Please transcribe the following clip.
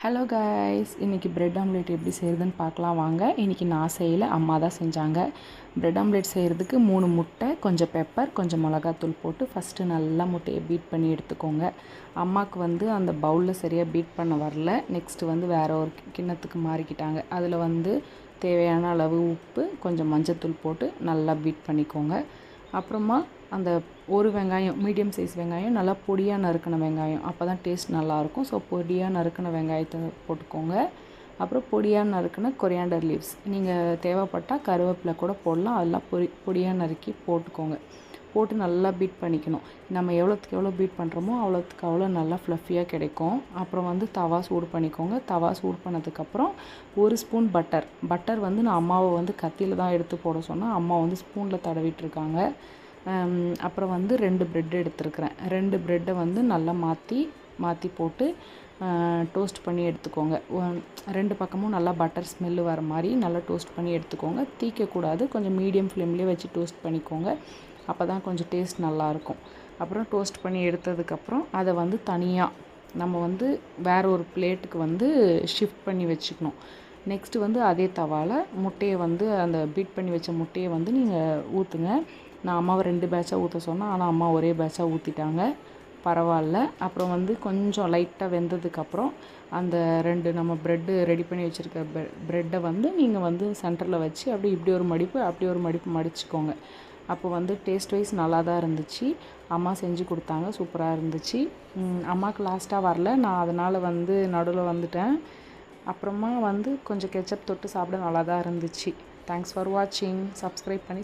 Hello guys, இன்றைக்கி bread omelette எப்படி செய்கிறதுன்னு பார்க்கலாம் வாங்க. இன்றைக்கி நான் செய்யலை, அம்மா தான் செஞ்சாங்க. பிரெட் ஆம்லேட் செய்கிறதுக்கு 3 முட்டை, கொஞ்சம் பெப்பர், கொஞ்சம் மிளகாத்தூள் போட்டு ஃபஸ்ட்டு நல்லா முட்டையை பீட் பண்ணி எடுத்துக்கோங்க. அம்மாவுக்கு அந்த பவுலில் சரியாக பீட் பண்ண வரல. நெக்ஸ்ட்டு வேறு ஒரு கிண்ணத்துக்கு மாறிக்கிட்டாங்க. அதில் தேவையான அளவு உப்பு, கொஞ்சம் மஞ்சத்தூள் போட்டு நல்லா பீட் பண்ணிக்கோங்க. அப்புறமா அந்த ஒரு வெங்காயம், மீடியம் சைஸ் வெங்காயம், நல்லா பொடியாக நறுக்கின வெங்காயம், அப்போ தான் டேஸ்ட் நல்லாயிருக்கும். ஸோ பொடியாக நறுக்கின வெங்காயத்தை போட்டுக்கோங்க. அப்புறம் பொடியாக நறுக்கின கொரியாண்டர் லீவ்ஸ், நீங்கள் தேவைப்பட்டால் கருவேப்பிலை கூட போடலாம். அதெல்லாம் பொடியாக நறுக்கி போட்டுக்கோங்க. போட்டு நல்லா பீட் பண்ணிக்கணும். நம்ம எவ்வளோத்துக்கு எவ்வளோ பீட் பண்ணுறோமோ அவ்வளோத்துக்கு அவ்வளோ நல்லா ஃப்ளஃபியாக கிடைக்கும். அப்புறம் தவா சூடு பண்ணிக்கோங்க. தவா சூடு பண்ணதுக்கப்புறம் 1 ஸ்பூன் பட்டர் நான் அம்மாவை கத்தியில் தான் எடுத்து போட சொன்னேன். அம்மா ஸ்பூனில் தடவிட்டுருக்காங்க. அப்புறம் 2 ப்ரெட் எடுத்துருக்கிறேன். 2 ப்ரெட்டை நல்லா மாற்றி போட்டு டோஸ்ட் பண்ணி எடுத்துக்கோங்க. 2 பக்கமும் நல்லா பட்டர் ஸ்மெல்லு வர மாதிரி நல்லா டோஸ்ட் பண்ணி எடுத்துக்கோங்க. தீக்கக்கூடாது, கொஞ்சம் மீடியம் ஃப்ளேம்லேயே வச்சு டோஸ்ட் பண்ணிக்கோங்க. அப்போ தான் கொஞ்சம் டேஸ்ட் நல்லாயிருக்கும். அப்புறம் டோஸ்ட் பண்ணி எடுத்ததுக்கப்புறம் அதை தனியாக நம்ம வேறு ஒரு பிளேட்டுக்கு ஷிஃப்ட் பண்ணி வச்சுக்கணும். நெக்ஸ்ட்டு அதே தவாவில் முட்டையை அந்த பீட் பண்ணி வச்ச முட்டையை நீங்கள் ஊற்றுங்க. நான் அம்மாவை 2 பேட்சாக ஊற்ற சொன்னேன், ஆனால் அம்மா ஒரே பேட்சாக ஊற்றிட்டாங்க. பரவாயில்ல. அப்புறம் கொஞ்சம் லைட்டாக வெந்ததுக்கப்புறம் அந்த 2 நம்ம ப்ரெட்டு ரெடி பண்ணி வச்சுருக்க ப்ரெட்டை நீங்கள் சென்டரில் வச்சு அப்படி இப்படி ஒரு மடிப்பு அப்படி ஒரு மடிப்பு மடிச்சுக்கோங்க. அப்போ டேஸ்ட் வைஸ் நல்லா தான் இருந்துச்சு. அம்மா செஞ்சு கொடுத்தாங்க, சூப்பராக இருந்துச்சு. அம்மாவுக்கு லாஸ்ட்டாக வரல, நான் அதனால் நடுவில் வந்துட்டேன். அப்புறமா கொஞ்சம் கெச்சப் தொட்டு சாப்பிட நல்லா தான் இருந்துச்சு. தேங்க்ஸ் ஃபார் வாட்சிங். சப்ஸ்கிரைப் பண்ணி